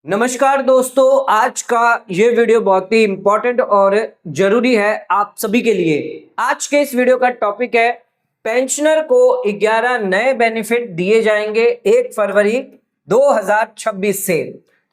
नमस्कार दोस्तों, आज का ये वीडियो बहुत ही इंपॉर्टेंट और जरूरी है आप सभी के लिए। आज के इस वीडियो का टॉपिक है पेंशनर को 11 नए बेनिफिट दिए जाएंगे 1 फरवरी 2026 से।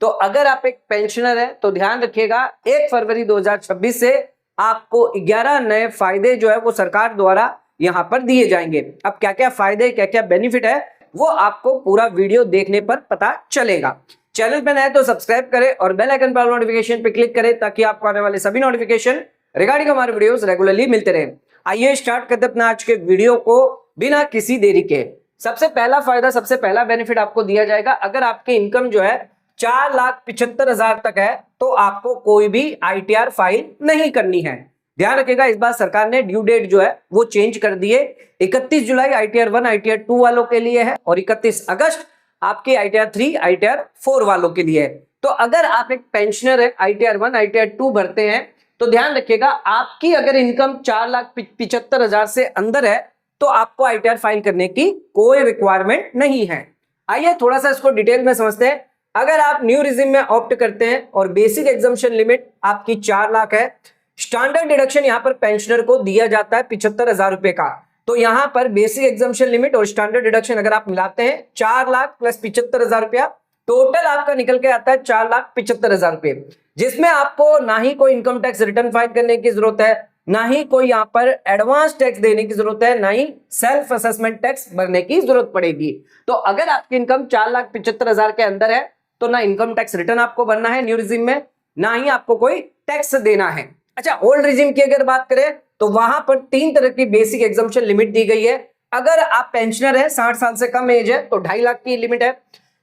तो अगर आप एक पेंशनर है तो ध्यान रखिएगा 1 फरवरी 2026 से आपको 11 नए फायदे जो है वो सरकार द्वारा यहां पर दिए जाएंगे। अब क्या क्या फायदे क्या क्या बेनिफिट है वो आपको पूरा वीडियो देखने पर पता चलेगा। चैनल पे नए तो सब्सक्राइब करें और बेल आइकन पर नोटिफिकेशन पे क्लिक करें ताकि आपको आने वाले सभी नोटिफिकेशन रिगार्डिंग हमारे वीडियोस रेगुलरली मिलते रहे। आइए स्टार्ट करते हैं अपना आज के वीडियो को बिना किसी देरी के। सबसे पहला फायदा, सबसे पहला बेनिफिट आपको दिया जाएगा, अगर आपकी इनकम जो है 4,75,000 तक है तो आपको कोई भी ITR फाइल नहीं करनी है। ध्यान रखिएगा, इस बार सरकार ने ड्यू डेट जो है वो चेंज कर दिए। 31 जुलाई ITR 1 ITR 2 वालों के लिए है और 31 अगस्त आपके ITR 3 ITR 4 वालों के लिए है। तो अगर आप एक पेंशनर है, ITR 1 ITR 2 भरते हैं तो ध्यान रखिएगा आपकी अगर इनकम 4,75,000 से अंदर है तो आपको ITR फाइल करने की कोई रिक्वायरमेंट नहीं है। आइए थोड़ा सा इसको डिटेल में समझते हैं। अगर आप न्यू रिजिम में ऑप्ट करते हैं और बेसिक एग्जम्पशन लिमिट आपकी 4 लाख है, स्टैंडर्ड डिडक्शन यहां पर पेंशनर को दिया जाता है 75,000 रुपए का। तो यहां पर बेसिक एग्जम्पशन लिमिट और स्टैंडर्ड डिडक्शन अगर आप मिलाते हैं 4 लाख प्लस 75,000 रुपया, टोटल आपका निकल के आता है 4,75,000 रुपए, जिसमें आपको ना ही कोई इनकम टैक्स रिटर्न फाइल करने की जरूरत है, ना ही कोई यहां पर एडवांस टैक्स देने की जरूरत है, ना ही सेल्फ असेसमेंट टैक्स भरने की जरूरत पड़ेगी। तो अगर आपकी इनकम 4,75,000 के अंदर है तो ना इनकम टैक्स रिटर्न आपको भरना है न्यू रिजिम में, ना ही आपको कोई टैक्स देना है। अच्छा, ओल्ड रिजिम की अगर बात करें तो वहां पर 3 तरह की बेसिक एग्जम्पशन लिमिट दी गई है। अगर आप पेंशनर है, 60 साल से कम एज है तो 2.5 लाख की लिमिट है।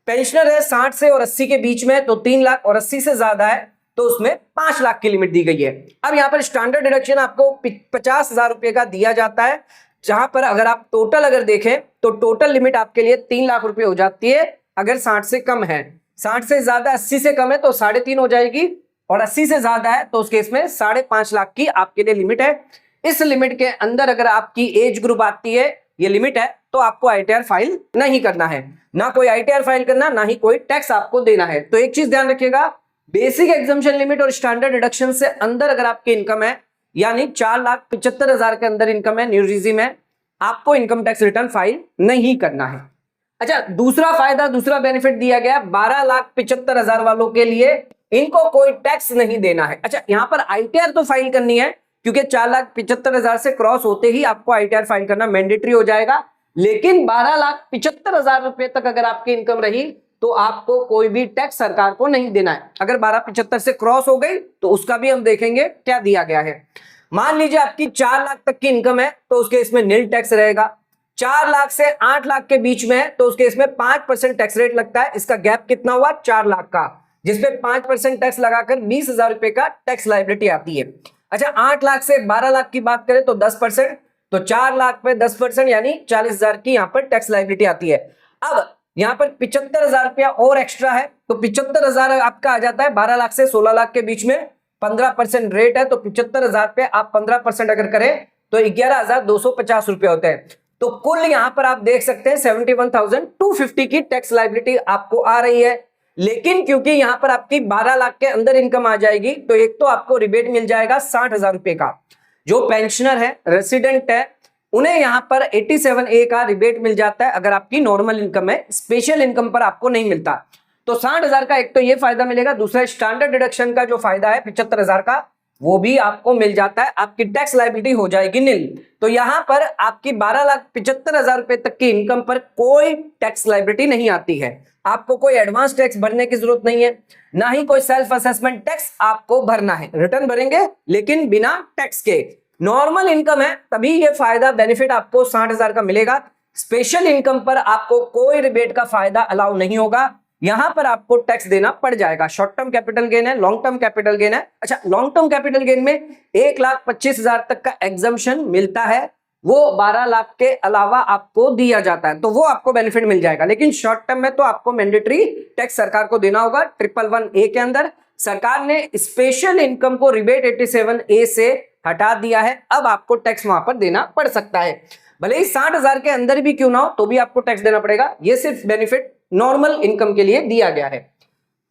पेंशनर है 60 से और 80 के बीच में तो 3 लाख, और 80 से ज्यादा है तो उसमें 5 लाख की लिमिट दी गई है। अब यहां पर स्टैंडर्ड डिडक्शन आपको 50,000 रुपए का दिया जाता है, जहां पर अगर आप टोटल अगर देखें तो टोटल लिमिट आपके लिए 3 लाख रुपए हो जाती है अगर 60 से कम है। 60 से ज्यादा 80 से कम है तो 3.5 हो जाएगी, और 80 से ज्यादा है तो उस केस में 5.5 लाख की आपके लिए लिमिट है। इस लिमिट के अंदर अगर आपकी एज ग्रुप आती है, ये लिमिट है, तो आपको ITR फाइल नहीं करना है, ना कोई ITR फाइल करना, ना ही कोई टैक्स आपको देना है। तो एक चीज ध्यान रखिएगा, बेसिक एग्जम्पशन लिमिट और स्टैंडर्ड डिडक्शन से अंदर अगर आपकी इनकम है, यानी 4,75,000 के अंदर इनकम है, न्यू रिजिम है, आपको इनकम टैक्स रिटर्न फाइल नहीं करना है। अच्छा, दूसरा फायदा, दूसरा बेनिफिट दिया गया 12,75,000 वालों के लिए, इनको कोई टैक्स नहीं देना है। अच्छा, यहां पर ITR तो फाइल करनी है क्योंकि 4,75,000 से क्रॉस होते ही आपको ITR फाइल करना मैंडेटरी हो जाएगा, लेकिन 12,75,000 रुपए तक अगर आपकी इनकम रही तो आपको कोई भी टैक्स सरकार को नहीं देना है। अगर 12,75 से क्रॉस हो गई तो उसका भी हम देखेंगे क्या दिया गया है। मान लीजिए आपकी 4 लाख तक की इनकम है तो उसके इसमें नील टैक्स रहेगा। 4 लाख से 8 लाख के बीच में है तो उसके इसमें 5% टैक्स रेट लगता है। इसका गैप कितना हुआ? 4 लाख का, जिसमें 5% टैक्स लगाकर 20,000 रुपए का टैक्स लायबिलिटी आती है। अच्छा, 8 लाख से 12 लाख की बात करें तो 10%, तो 4 लाख पे 10% यानी 40,000 की यहां पर टैक्स लायबिलिटी आती है। अब यहां पर 75,000 रुपया और एक्स्ट्रा है तो 75,000 आपका आ जाता है 12 लाख से 16 लाख के बीच में, 15% रेट है तो 75,000 पे आप 15% अगर करें तो 11,250 रुपए होते हैं। तो कुल यहां पर आप देख सकते हैं 71,250 की टैक्स लायबिलिटी आपको आ रही है। लेकिन क्योंकि यहां पर आपकी 12 लाख के अंदर इनकम आ जाएगी तो एक तो आपको रिबेट मिल जाएगा 60,000 रुपए का। जो पेंशनर है, रेसिडेंट है, उन्हें यहां पर 87A का रिबेट मिल जाता है अगर आपकी नॉर्मल इनकम है, स्पेशल इनकम पर आपको नहीं मिलता। तो 60,000 का एक तो ये फायदा मिलेगा, दूसरा स्टैंडर्ड डिडक्शन का जो फायदा है 75,000 का वो भी आपको मिल जाता है, आपकी टैक्स लायबिलिटी हो जाएगी नील। तो यहां पर आपकी 12,75,000 रुपए तक की इनकम पर कोई टैक्स लायबिलिटी नहीं आती है, आपको कोई एडवांस टैक्स भरने की जरूरत नहीं है, ना ही कोई सेल्फ असेसमेंट टैक्स आपको भरना है। रिटर्न भरेंगे लेकिन बिना टैक्स के। नॉर्मल इनकम है तभी ये फायदा बेनिफिट आपको 60,000 का मिलेगा। स्पेशल इनकम पर आपको कोई रिबेट का फायदा अलाउ नहीं होगा, यहां पर आपको टैक्स देना पड़ जाएगा। शॉर्ट टर्म कैपिटल गेन है, लॉन्ग टर्म कैपिटल गेन है। अच्छा, लॉन्ग टर्म कैपिटल गेन में 1,25,000 तक का एग्जम्पशन मिलता है, वो 12 लाख के अलावा आपको दिया जाता है, तो वो आपको बेनिफिट मिल जाएगा। लेकिन शॉर्ट टर्म में तो आपको मैंडेटरी टैक्स सरकार को देना होगा। 111A के अंदर सरकार ने स्पेशल इनकम को रिबेट 87A से हटा दिया है, अब आपको टैक्स वहां पर देना पड़ सकता है। भले ही 60,000 के अंदर भी क्यों ना हो तो भी आपको टैक्स देना पड़ेगा। ये सिर्फ बेनिफिट नॉर्मल इनकम के लिए दिया गया है।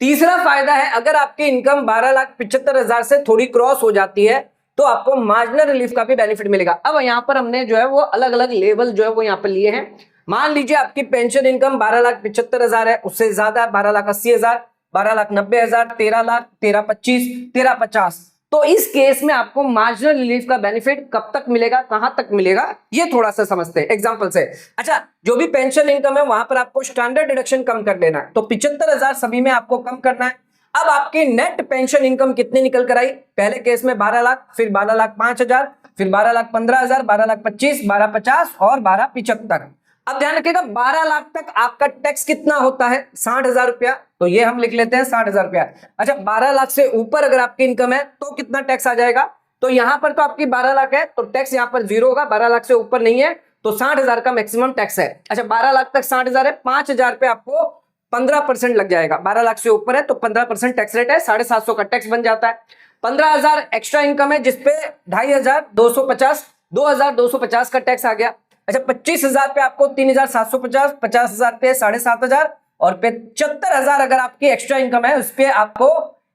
तीसरा फायदा है, अगर आपकी इनकम 12,75,000 से थोड़ी क्रॉस हो जाती है तो आपको मार्जिनल रिलीफ का भी बेनिफिट मिलेगा। अब यहां पर हमने जो है वो अलग अलग लेवल जो है वो यहां पर लिए हैं। मान लीजिए आपकी पेंशन इनकम 12,75,000 है, उससे ज्यादा 12,80,000, 12,90,000, 13,00,000, 13,25,000, 13,50,000। तो इस केस में आपको मार्जिनल रिलीफ का बेनिफिट कब तक मिलेगा, कहां तक मिलेगा, ये थोड़ा सा समझते हैं एग्जांपल से। अच्छा, जो भी पेंशन इनकम है वहां पर आपको स्टैंडर्ड डिडक्शन कम कर लेना है, तो 75,000 सभी में आपको कम करना है। अब आपकी नेट पेंशन इनकम कितनी निकल कर आई, पहले केस में 12 लाख, फिर 12,05,000, फिर 12,15,000, 12,25,000, 12,50,000 और 12,75,000। अब ध्यान रखिएगा 12 लाख तक आपका टैक्स कितना होता है, 60,000 रुपया, तो ये हम लिख लेते हैं 60,000 रुपया। अच्छा, 12 लाख से ऊपर अगर आपकी इनकम है तो कितना टैक्स आ जाएगा, तो यहां पर तो आपकी 12 लाख है तो टैक्स यहां पर जीरो होगा, 12 लाख से ऊपर नहीं है तो 60,000 का मैक्सिमम टैक्स है। अच्छा, 12 लाख तक 60,000 है, 5,000 पे आपको 15% लग जाएगा, 12 लाख से ऊपर है तो 15% टैक्स रेट है, 750 का टैक्स बन जाता है। 15,000 एक्स्ट्रा इनकम है जिसपे 2,250 का टैक्स आ गया। अच्छा, 25,000 पे आपको 3,750, 50,000 पे 7,500 और 75,000 अगर आपकी एक्स्ट्रा इनकम है उस पे आपको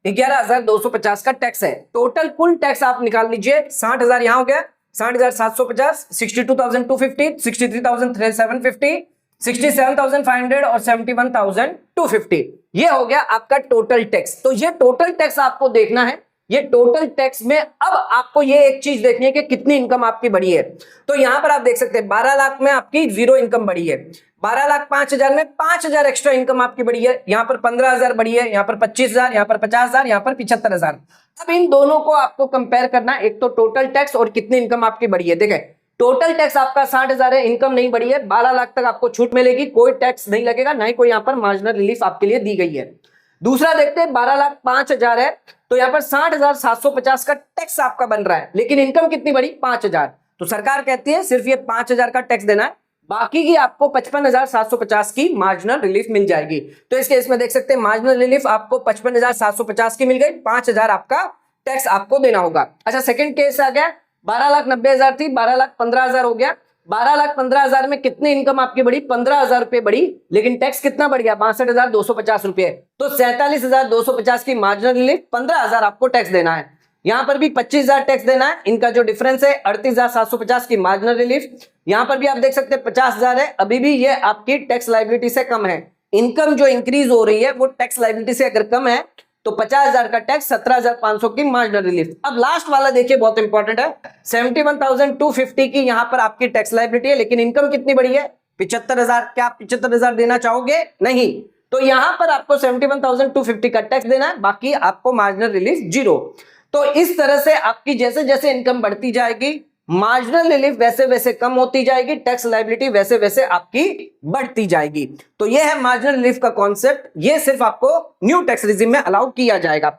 11,250 का टैक्स है। टोटल कुल टैक्स आप निकाल लीजिए, 60,000 यहां हो गया, 60,750, 62,250, 63,750, 67,500 और 71,250, ये हो गया आपका टोटल टैक्स। तो ये टोटल टैक्स आपको देखना है। ये टोटल टैक्स में अब आपको ये एक चीज देखनी है कि कितनी इनकम आपकी बढ़ी है। तो यहां पर आप देख सकते हैं 12 लाख में आपकी जीरो इनकम बढ़ी है, 12,05,000 में 5,000 एक्स्ट्रा इनकम आपकी बढ़ी है, यहां पर 15,000 बढ़ी है, यहां पर 25,000, यहां पर 50,000, यहां पर 75,000। अब इन दोनों को आपको कंपेयर करना है, एक तो टोटल टैक्स और कितनी इनकम आपकी बढ़ी है। देखें, टोटल टैक्स आपका 60,000 है, इनकम नहीं बढ़ी है, 12 लाख तक आपको छूट मिलेगी, कोई टैक्स नहीं लगेगा, ना ही कोई यहां पर मार्जिनल रिलीफ आपके लिए दी गई है। दूसरा देखते हैं 12,05,000 है तो यहां पर 60,750 का टैक्स आपका बन रहा है, लेकिन इनकम कितनी बढ़ी, 5,000, तो सरकार कहती है सिर्फ ये 5,000 का टैक्स देना है, बाकी की आपको 55,750 की मार्जिनल रिलीफ मिल जाएगी। तो इस केस में देख सकते हैं मार्जिनल रिलीफ आपको 55,750 की मिल गई, 5,000 आपका टैक्स आपको देना होगा। अच्छा, सेकंड केस आ गया, 12,90,000 थी, 12,15,000 हो गया, 12,15,000 में कितनी इनकम आपकी बढ़ी, 15,000 रुपए बढ़ी, लेकिन टैक्स कितना बढ़ गया, 62,250 रुपए, तो 47,250 की मार्जिनल रिलीफ, 15,000 आपको टैक्स देना है। यहां पर भी 25,000 टैक्स देना है, इनका जो डिफरेंस है 38,750 की मार्जिनल रिलीफ। यहां पर भी आप देख सकते हैं 50,000 है, अभी भी ये आपकी टैक्स लायबिलिटी से कम है, इनकम जो इंक्रीज हो रही है वो टैक्स लायबिलिटी से अगर कम है तो 50,000 का टैक्स, 17,500 की मार्जिनल रिलीफ। अब लास्ट वाला देखिए बहुत इंपॉर्टेंट है, 71,250 की यहां पर आपकी टैक्स लायबिलिटी है, लेकिन इनकम कितनी बढ़ी है, 75,000। क्या आप 75,000 देना चाहोगे, नहीं, तो यहां पर आपको 71,250 का टैक्स देना है, बाकी आपको मार्जिनल रिलीफ जीरो। तो इस तरह से आपकी जैसे जैसे इनकम बढ़ती जाएगी मार्जिनल रिलीफ वैसे वैसे कम होती जाएगी, टैक्स लायबिलिटी वैसे वैसे आपकी बढ़ती जाएगी। तो यह है मार्जिनल रिलीफ का कॉन्सेप्ट, ये सिर्फ आपको न्यू टैक्स रिजिम में अलाउ किया जाएगा।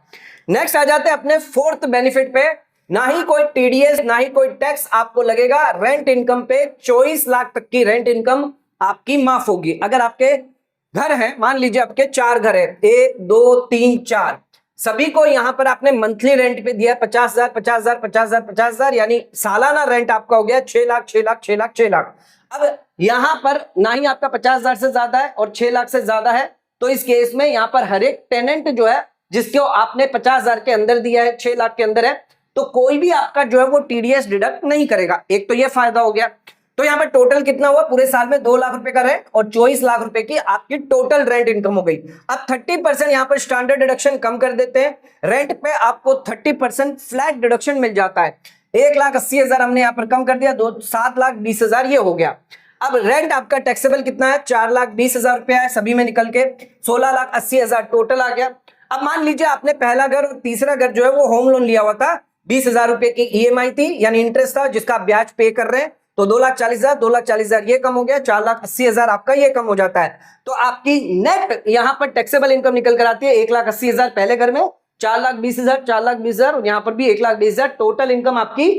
नेक्स्ट आ जाते हैं अपने फोर्थ बेनिफिट पे, ना ही कोई टीडीएस ना ही कोई टैक्स आपको लगेगा, रेंट इनकम पे 24 लाख तक की रेंट इनकम आपकी माफ होगी। अगर आपके घर है, मान लीजिए आपके 4 घर है, 1 2 3 4, सभी को यहां पर आपने मंथली रेंट पे दिया 50,000 50,000 50,000 50,000, यानी सालाना रेंट आपका हो गया 6 लाख 6 लाख 6 लाख 6 लाख। अब यहां पर ना ही आपका 50,000 से ज्यादा है और 6 लाख से ज्यादा है, तो इस केस में यहां पर हर एक टेनेंट जो है जिसको आपने 50,000 के अंदर दिया है, 6 लाख के अंदर है, तो कोई भी आपका जो है वो टीडीएस डिडक्ट नहीं करेगा। एक तो ये फायदा हो गया। तो यहां पर टोटल कितना हुआ, पूरे साल में 2 लाख रुपए का रेंट और 24 लाख रुपए की आपकी टोटल रेंट इनकम हो गई। अब 30% यहां पर स्टैंडर्ड डिडक्शन कम कर देते हैं, रेंट पे आपको 30% फ्लैट डिडक्शन मिल जाता है। 1,80,000 हमने यहां पर कम कर दिया, 7,20,000 ये हो गया। अब रेंट आपका टैक्सेबल कितना है, 4,20,000 रुपया है, सभी में निकल के 16,80,000 टोटल आ गया। अब मान लीजिए आपने पहला घर और तीसरा घर जो है वो होम लोन लिया हुआ था, 20,000 रुपए की ईएमआई थी, यानी इंटरेस्ट था जिसका आप ब्याज पे कर रहे हैं, तो 2,40,000 ये कम हो गया, 4,80,000 आपका ये कम हो जाता है। तो आपकी नेट यहां पर टैक्सेबल इनकम निकल कर आती है 1,80,000 पहले घर में, 4,20,000 4,20,000 और यहां पर भी 1,20,000, टोटल इनकम आपकी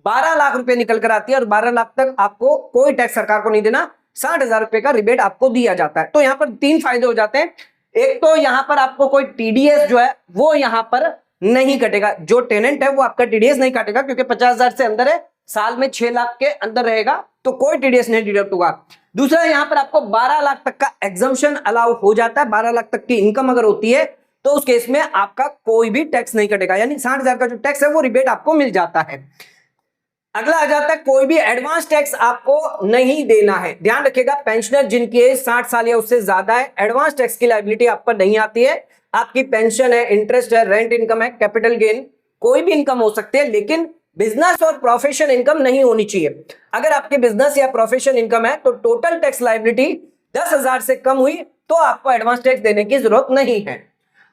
12 लाख रुपए निकल कर आती है। और 12 लाख तक आपको कोई टैक्स सरकार को नहीं देना, 60,000 रुपए का रिबेट आपको दिया जाता है। तो यहां पर 3 फायदे हो जाते हैं। एक तो यहां पर आपको कोई टीडीएस जो है वो यहां पर नहीं कटेगा, जो टेनेंट है वो आपका टीडीएस नहीं काटेगा, क्योंकि 50,000 से अंदर है, साल में 6 लाख के अंदर रहेगा, तो कोई टीडीएस नहीं डिडक्ट होगा। दूसरा, यहां पर आपको 12 लाख तक का एग्जम्पशन अलाउ हो जाता है, 12 लाख तक की इनकम अगर होती है तो उस केस में आपका कोई भी टैक्स नहीं कटेगा, यानी 60,000 का जो टैक्स है वो रिबेट आपको मिल जाता है। अगला आ जाता है कोई भी एडवांस टैक्स आपको नहीं देना है। ध्यान रखिएगा, पेंशनर जिनकी एज 60 साल या उससे ज्यादा है, एडवांस टैक्स की लायबिलिटी आप पर नहीं आती है। आपकी पेंशन है, इंटरेस्ट है, रेंट इनकम है, कैपिटल गेन, कोई भी इनकम हो सकती है, लेकिन बिजनेस और प्रोफेशन इनकम नहीं होनी चाहिए। अगर आपकी बिजनेस या प्रोफेशन इनकम है तो टोटल टैक्स लायबिलिटी 10,000 से कम हुई तो आपको एडवांस टैक्स देने की जरूरत नहीं है।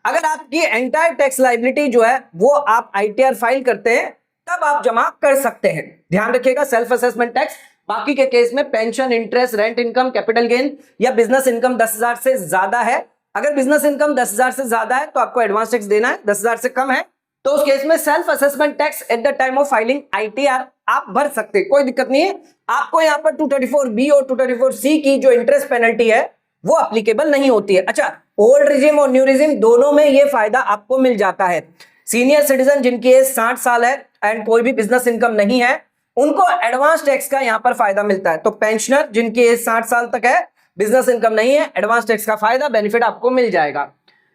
अगर आपकी एंटायर टैक्स लायबिलिटी जो है वो आप ITR फाइल करते हैं तब आप जमा कर सकते हैं। ध्यान रखिएगा, सेल्फ असेसमेंट टैक्स। बाकी के केस में pension, interest, rent income, capital gain या बिजनेस इनकम 10,000 से ज्यादा है। अगर बिजनेस इनकम 10,000 से ज्यादा है तो आपको एडवांस टैक्स देना है, 10,000 से कम है तो उस केस में self assessment tax at the time of filing ITR आप भर सकते हैं, कोई दिक्कत नहीं है। आपको यहाँ पर 234B और 234C की जो इंटरेस्ट पेनल्टी है वो अप्लीकेबल नहीं होती है। अच्छा, ओल्ड रिजिम और न्यू रिजिम दोनों में ये फायदा आपको मिल जाता है। सीनियर सिटीजन जिनकी एज 60 साल है एंड कोई भी बिजनेस इनकम नहीं है, उनको एडवांस टैक्स का यहां पर फायदा मिलता है। तो पेंशनर जिनकी एज 60 साल तक है, बिजनेस इनकम नहीं है, एडवांस टैक्स का फायदा, बेनिफिट आपको मिल जाएगा।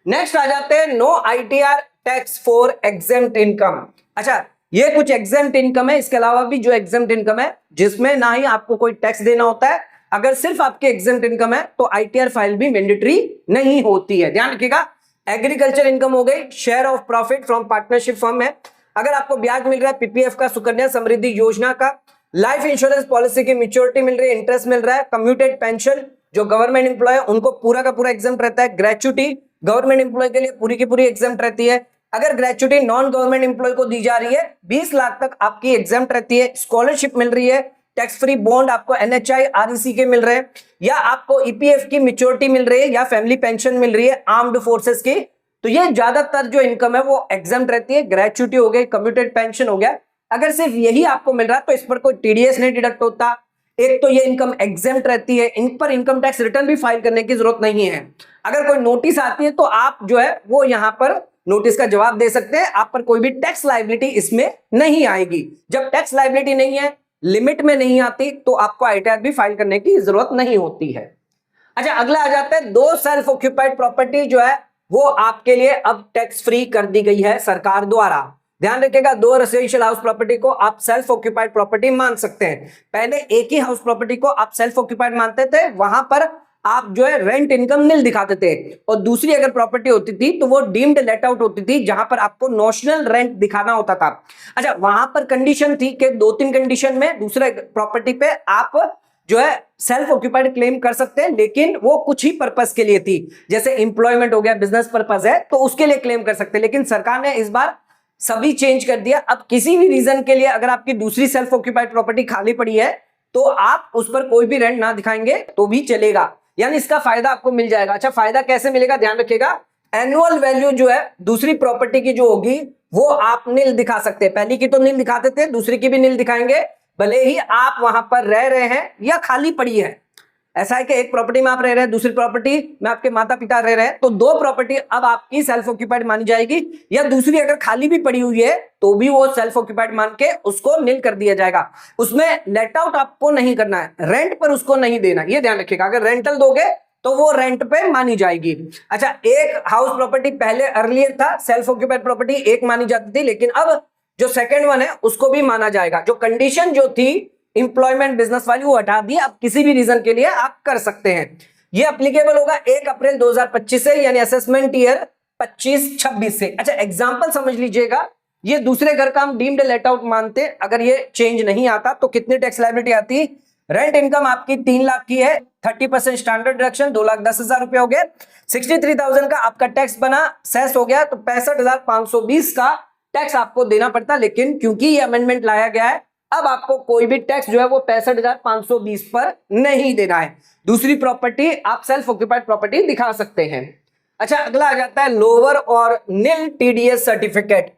नेक्स्ट आ जाते हैं no ITR tax for exempt income. अच्छा, ये कुछ एग्जेम्प्ट इनकम है, इसके अलावा भी जो एग्जेम्प्ट इनकम है जिसमें ना ही आपको कोई टैक्स देना होता है, अगर सिर्फ आपके एग्जेम्प्ट इनकम है तो ITR फाइल भी मैंडेटरी नहीं होती है। ध्यान रखिएगा, एग्रीकल्चर इनकम हो गई, share of profit from partnership firm है, अगर आपको ब्याज मिल रहा है PPF का, सुकन्या समृद्धि योजना का, लाइफ इंश्योरेंस पॉलिसी की मैच्योरिटी मिल रही है, इंटरेस्ट मिल रहा है, कम्यूटेड पेंशन जो गवर्नमेंट एम्प्लॉय है उनको पूरा का पूरा एग्जाम्प्ट रहता है, ग्रेच्युटी गवर्नमेंट एम्प्लॉय के लिए पूरी की पूरी एग्जाम्प्ट रहती है। अगर ग्रेच्युटी नॉन गवर्नमेंट एम्प्लॉय को दी जा रही है 20 लाख तक आपकी एग्जाम्प्ट रहती है। स्कॉलरशिप मिल रही है, टैक्स फ्री बॉन्ड आपको NHI REC के मिल रहे हैं, या आपको EPF की मैच्योरिटी मिल रही है, या फैमिली पेंशन मिल रही है आर्म्ड फोर्सेस की, तो ये ज्यादातर जो इनकम है वो एग्जाम्प्ट रहती है। ग्रेच्युटी हो गई, कम्यूटेड पेंशन हो गया, अगर सिर्फ यही आपको मिल रहा है तो इस पर कोई TDS नहीं डिडक्ट होता। एक तो ये इनकम एग्जाम्प्ट रहती है, इन पर इनकम टैक्स रिटर्न भी फाइल करने की जरूरत नहीं है। अगर कोई नोटिस आती है तो आप जो है वो यहाँ पर नोटिस का जवाब दे सकते हैं, आप पर कोई भी टैक्स लायबिलिटी इसमें नहीं आएगी। जब टैक्स लायबिलिटी नहीं है, लिमिट में नहीं आती, तो आपको ITR भी फाइल करने की जरूरत नहीं होती है। अच्छा, अगला आ जाता है दो सेल्फ ऑक्यूपाइड प्रॉपर्टी जो है वो आपके लिए अब टैक्स फ्री कर दी गई है सरकार द्वारा। ध्यान रखिएगा, दो रेसिडेंशियल हाउस प्रॉपर्टी को आप सेल्फ ऑक्यूपाइड प्रॉपर्टी मान सकते हैं। पहले एक ही हाउस प्रॉपर्टी को आप सेल्फ ऑक्यूपाइड मानते थे, वहां पर आप जो है रेंट इनकम नील दिखाते थे, और दूसरी अगर प्रॉपर्टी होती थी तो वो डीम्ड लेट आउट होती थी जहां पर आपको नॉशनल रेंट दिखाना होता था। अच्छा, वहां पर कंडीशन थी कि 2-3 कंडीशन में दूसरे प्रॉपर्टी पे आप जो है सेल्फ ऑक्यूपाइड क्लेम कर सकते हैं, लेकिन वो कुछ ही पर्पस के लिए थी, जैसे एम्प्लॉयमेंट हो गया, बिजनेस पर्पस है तो उसके लिए क्लेम कर सकते हैं। लेकिन सरकार ने इस बार सभी चेंज कर दिया। अब किसी भी रीजन के लिए अगर आपकी दूसरी सेल्फ ऑक्यूपाइड प्रॉपर्टी खाली पड़ी है तो आप उस पर कोई भी रेंट ना दिखाएंगे तो भी चलेगा, यानी इसका फायदा आपको मिल जाएगा। अच्छा, फायदा कैसे मिलेगा, ध्यान रखिएगा, एनुअल वैल्यू जो है दूसरी प्रॉपर्टी की जो होगी वो आप नील दिखा सकते हैं। पहली की तो नील दिखाते थे, दूसरी की भी नील दिखाएंगे, भले ही आप वहां पर रह रहे हैं या खाली पड़ी है। ऐसा है कि एक प्रॉपर्टी में आप रह रहे हैं, दूसरी प्रॉपर्टी में आपके माता पिता रह रहे हैं, तो दो प्रॉपर्टी अब आपकी सेल्फ ऑक्यूपाइड मानी जाएगी, या दूसरी अगर खाली भी पड़ी हुई है तो भी वो सेल्फ ऑक्यूपाइड मान के उसको नील कर दिया जाएगा। उसमें लेट आउट आपको नहीं करना है, रेंट पर उसको नहीं देना, ये ध्यान रखिएगा। अगर रेंटल दोगे तो वो रेंट पे मानी जाएगी। अच्छा, एक हाउस प्रॉपर्टी पहले अर्लियर था, सेल्फ ऑक्यूपाइड प्रॉपर्टी एक मानी जाती थी, लेकिन अब जो सेकंड वन है उसको भी माना जाएगा। जो कंडीशन जो थी एम्प्लॉयमेंट बिजनेस वाली वो हटा दी, अब किसी भी रीजन के लिए आप कर सकते हैं। ये एप्लीकेबल होगा 1 अप्रैल 2025 से, यानी असेसमेंट ईयर 25-26 से। अच्छा, एग्जांपल समझ लीजिएगा, ये दूसरे घर का हम डीम्ड लेट आउट मानते, अगर ये चेंज नहीं आता तो कितनी टैक्स लायबिलिटी आती। रेंट इनकम आपकी 3 लाख की है, 30% स्टैंडर्ड डिडक्शन 2,10,000 रुपए हो गए, 63,000 का आपका टैक्स बना, सेस हो गया, तो 65,520 का टैक्स आपको देना पड़ता। लेकिन क्योंकि ये अमेंडमेंट लाया गया है, अब आपको कोई भी टैक्स जो है वो 65,520 पर नहीं देना है। दूसरी प्रॉपर्टी आप सेल्फ ऑक्यूपाइड प्रॉपर्टी दिखा सकते हैं। अच्छा, अगला आ जाता है लोअर और नील TDS सर्टिफिकेट।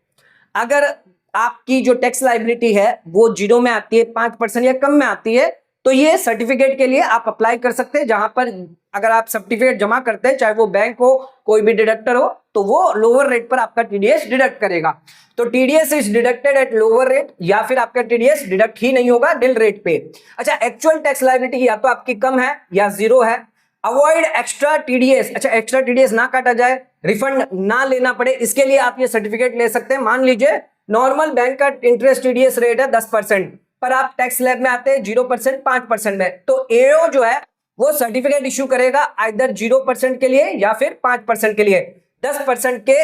अगर आपकी जो टैक्स लायबिलिटी है वो 0 में आती है, 5% या कम में आती है, तो ये सर्टिफिकेट के लिए आप अप्लाई कर सकते हैं। जहां पर अगर आप सर्टिफिकेट जमा करते हैं, चाहे वो बैंक हो, कोई भी डिडक्टर हो, तो वो लोअर रेट पर आपका TDS डिडक्ट करेगा। तो TDS is deducted at lower rate, या फिर आपका TDS डिडक्ट ही नहीं होगा, निल रेट पे। अच्छा, एक्चुअल टैक्स लायबिलिटी या तो आपकी कम है या 0 है। Avoid extra TDS. अच्छा, एक्स्ट्रा टीडीएस ना काटा जाए, रिफंड ना लेना पड़े, इसके लिए आप ये सर्टिफिकेट ले सकते हैं। मान लीजिए नॉर्मल बैंक का इंटरेस्ट टीडीएस रेट है 10%, पर आप टैक्स स्लैब में आते हैं 0%, 5% में, तो एओ जो है वो सर्टिफिकेट इश्यू करेगा आइदर 0% के लिए या फिर 5% के लिए। 10% के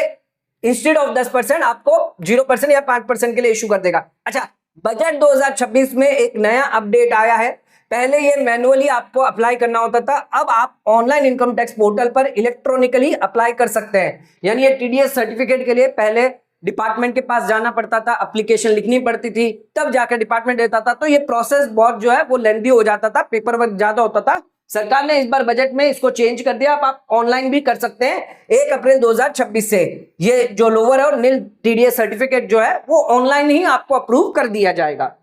इंस्टेड ऑफ 10% आपको 0% या 5% के लिए इश्यू कर देगा। अच्छा, बजट 2026 में एक नया अपडेट आया है। पहले ये मैनुअली आपको अप्लाई करना होता था, अब आप ऑनलाइन इनकम टैक्स पोर्टल पर इलेक्ट्रॉनिकली अप्लाई कर सकते हैं। यानी ये टीडीएस सर्टिफिकेट के लिए पहले डिपार्टमेंट के पास जाना पड़ता था, एप्लीकेशन लिखनी पड़ती थी, तब जाकर डिपार्टमेंट देता था, तो ये प्रोसेस बहुत जो है वो लेंथी हो जाता था, पेपर वर्क ज्यादा होता था। सरकार ने इस बार बजट में इसको चेंज कर दिया, अब आप ऑनलाइन भी कर सकते हैं 1 अप्रैल 2026 से। ये जो लोअर और नील टीडीएस सर्टिफिकेट जो है वो ऑनलाइन ही आपको अप्रूव कर दिया जाएगा।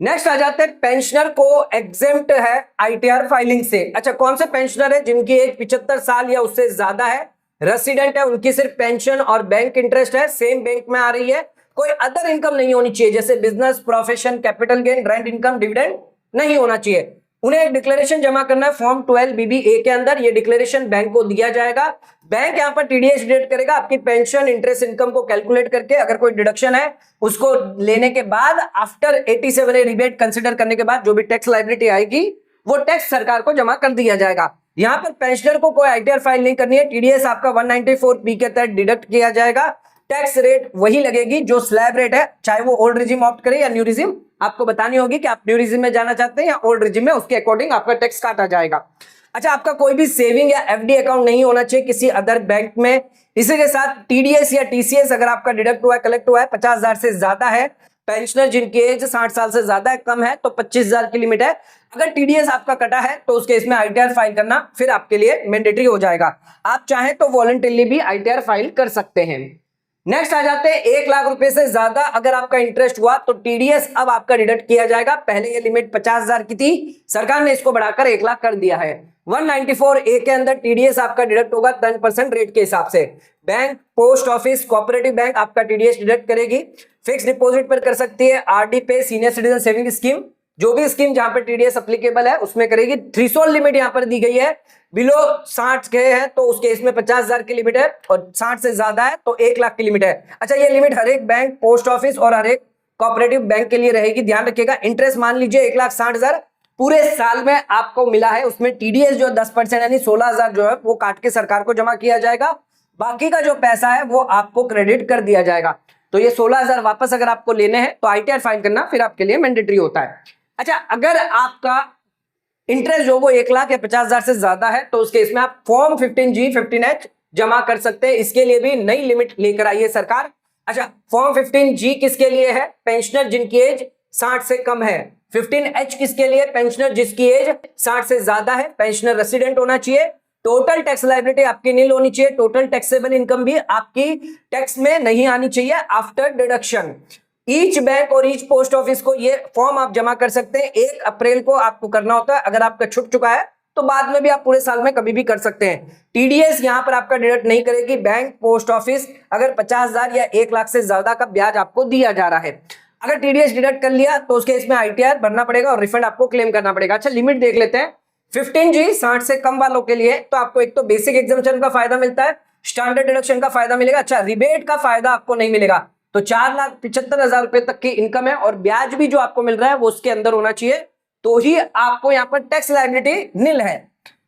नेक्स्ट आ जाते हैं पेंशनर को एग्जेम्प्ट है आईटीआर फाइलिंग से। अच्छा, कौन से पेंशनर है जिनकी एज 75 साल या उससे ज्यादा है, रेसिडेंट है, उनकी सिर्फ पेंशन और बैंक इंटरेस्ट है, सेम बैंक में आ रही है, कोई अदर इनकम नहीं होनी चाहिए, जैसे business, profession, capital gain, rent income, dividend नहीं होना चाहिए। उन्हें एक डिक्लेरेशन जमा करना है फॉर्म 12BB-A के अंदर। ये डिक्लेरेशन बैंक को दिया जाएगा। बैंक यहां पर टीडीएस डिडक्ट करेगा आपकी पेंशन, इंटरेस्ट, इनकम को कैलकुलेट करके, अगर कोई डिडक्शन है उसको लेने के बाद आफ्टर 87A रिबेट कंसिडर करने के बाद जो भी टैक्स लायबिलिटी आएगी वो टैक्स सरकार को जमा कर दिया जाएगा। यहां पर पेंशनर को कोई आईटीआर फाइल नहीं करनी है, टीडीएस आपका 194B के तहत डिडक्ट किया जाएगा। टैक्स रेट वही लगेगी जो स्लैब रेट है, चाहे वो ओल्ड रिजिम ऑप्ट करे या न्यू रिजिम। आपको बतानी होगी कि आप न्यू रिजिम में जाना चाहते हैं या ओल्ड रिजिम में, उसके अकॉर्डिंग आपका टैक्स काटा जाएगा। अच्छा, आपका कोई भी सेविंग या एफडी अकाउंट नहीं होना चाहिए किसी अदर बैंक में। इसी के साथ टीडीएस या टीसीएस अगर आपका डिडक्ट हुआ है, कलेक्ट हुआ है, 50,000 से ज्यादा है, पेंशनर जिनकी एज 60 साल से ज्यादा है, कम है, तो 25,000 की लिमिट है। अगर टीडीएस आपका कटा है तो उस केस में आईटीआर फाइल करना फिर आपके लिए मैंडेटरी हो जाएगा। आप चाहें तो वॉलंटरली भी आईटीआर फाइल कर सकते हैं। नेक्स्ट आ जाते हैं 1 लाख रुपए से ज्यादा अगर आपका इंटरेस्ट हुआ तो टीडीएस अब आपका डिडक्ट किया जाएगा। पहले ये लिमिट 50,000 की थी, सरकार ने इसको बढ़ाकर 1 लाख कर दिया है। 194A के अंदर टीडीएस आपका डिडक्ट होगा 10% रेट के हिसाब से। Bank, post office, cooperative bank आपका टीडीएस डिडक्ट करेगी। फिक्स डिपॉजिट पर कर सकती है, आरडी पे, सीनियर सिटीजन सेविंग स्कीम, जो भी स्कीम जहां पर टीडीएस एप्लीकेबल है उसमें करेगी। थ्रेशोल्ड लिमिट यहां पर दी गई है, बिलो 60 के है तो उस केस में 50,000 की लिमिट है, और 60 से ज्यादा है तो 1 लाख की लिमिट है। अच्छा, ये लिमिट हर एक बैंक, पोस्ट ऑफिस और हर एक कोऑपरेटिव बैंक के लिए रहेगी, ध्यान रखिएगा। इंटरेस्ट मान लीजिए 1,60,000 पूरे साल में आपको मिला है, उसमें टीडीएस जो 10% यानी 16,000 जो है वो काट के सरकार को जमा किया जाएगा। बाकी का जो पैसा है वो आपको क्रेडिट कर दिया जाएगा। तो ये 16,000 वापस अगर आपको लेने हैं तो आईटीआर फाइल करना फिर आपके लिए मैंडेटरी होता है। अच्छा, अगर आपका इंटरेस्ट जो वो 1 लाख या 50,000 से ज्यादा है तो उस केस में आप फॉर्म 15G 15H जमा कर सकते हैं। इसके लिए भी नई लिमिट लेकर आई है सरकार। अच्छा, फॉर्म 15G किसके लिए है? पेंशनर जिनकी एज 60 से कम है। 15H किसके लिए? पेंशनर जिसकी एज 60 से ज्यादा है, पेंशनर रेसिडेंट होना चाहिए, टोटल टैक्स लायबिलिटी आपकी नील होनी चाहिए, टोटल टैक्सेबल इनकम भी आपकी टैक्स में नहीं आनी चाहिए आफ्टर डिडक्शन। ईच बैंक और ईच पोस्ट ऑफिस को ये फॉर्म आप जमा कर सकते हैं। 1 अप्रैल को आपको करना होता है। अगर आपका छूट चुका है तो बाद में भी आप पूरे साल में कभी भी कर सकते हैं। टीडीएस यहां पर आपका डिडक्ट नहीं करेगी बैंक, पोस्ट ऑफिस अगर 50,000 या 1 लाख से ज्यादा का ब्याज आपको दिया जा रहा है। अगर टीडीएस डिडक्ट कर लिया तो उसके इसमें आईटीआर भरना पड़ेगा और रिफंड आपको क्लेम करना पड़ेगा। अच्छा, लिमिट देख लेते हैं। 15G 60 से कम वालों के लिए तो आपको एक तो बेसिक एग्जम्पशन का फायदा मिलता है, स्टैंडर्ड डिडक्शन का फायदा मिलेगा। अच्छा, रिबेट का फायदा आपको नहीं मिलेगा। तो 4,75,000 रुपए तक की इनकम है और ब्याज भी जो आपको मिल रहा है वो उसके अंदर होना चाहिए, तो ही आपको यहाँ पर टैक्स लायबिलिटी निल है।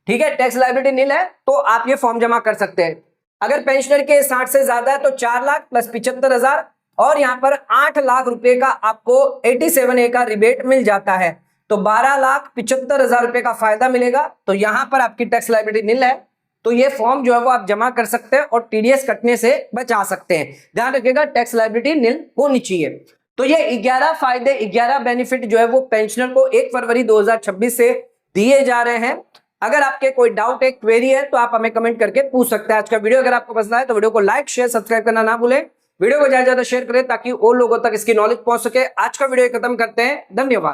ठीक है, टैक्स लायबिलिटी निल है तो आप ये फॉर्म जमा कर सकते हैं। अगर पेंशनर के 60 से ज्यादा है तो 4 लाख प्लस 75,000 और यहाँ पर 8 लाख रुपए का आपको 87A का रिबेट मिल जाता है, तो 12,75,000 रुपए का फायदा मिलेगा। तो यहां पर आपकी टैक्स लायबिलिटी निल है, तो ये फॉर्म जो है वो आप जमा कर सकते हैं और टीडीएस कटने से बचा सकते हैं। ध्यान रखिएगा, टैक्स लायबिलिटी निल होनी चाहिए। तो ये 11 फायदे, 11 बेनिफिट जो है वो पेंशनर को 1 फरवरी 2026 से दिए जा रहे हैं। अगर आपके कोई डाउट है, क्वेरी है तो आप हमें कमेंट करके पूछ सकते हैं। आज का वीडियो अगर आपको पसंद आए तो वीडियो को लाइक, शेयर, सब्सक्राइब करना ना भूलें। वीडियो को ज्यादा से ज्यादा शेयर करें ताकि और लोगों तक इसकी नॉलेज पहुंच सके। आज का वीडियो खत्म करते हैं, धन्यवाद।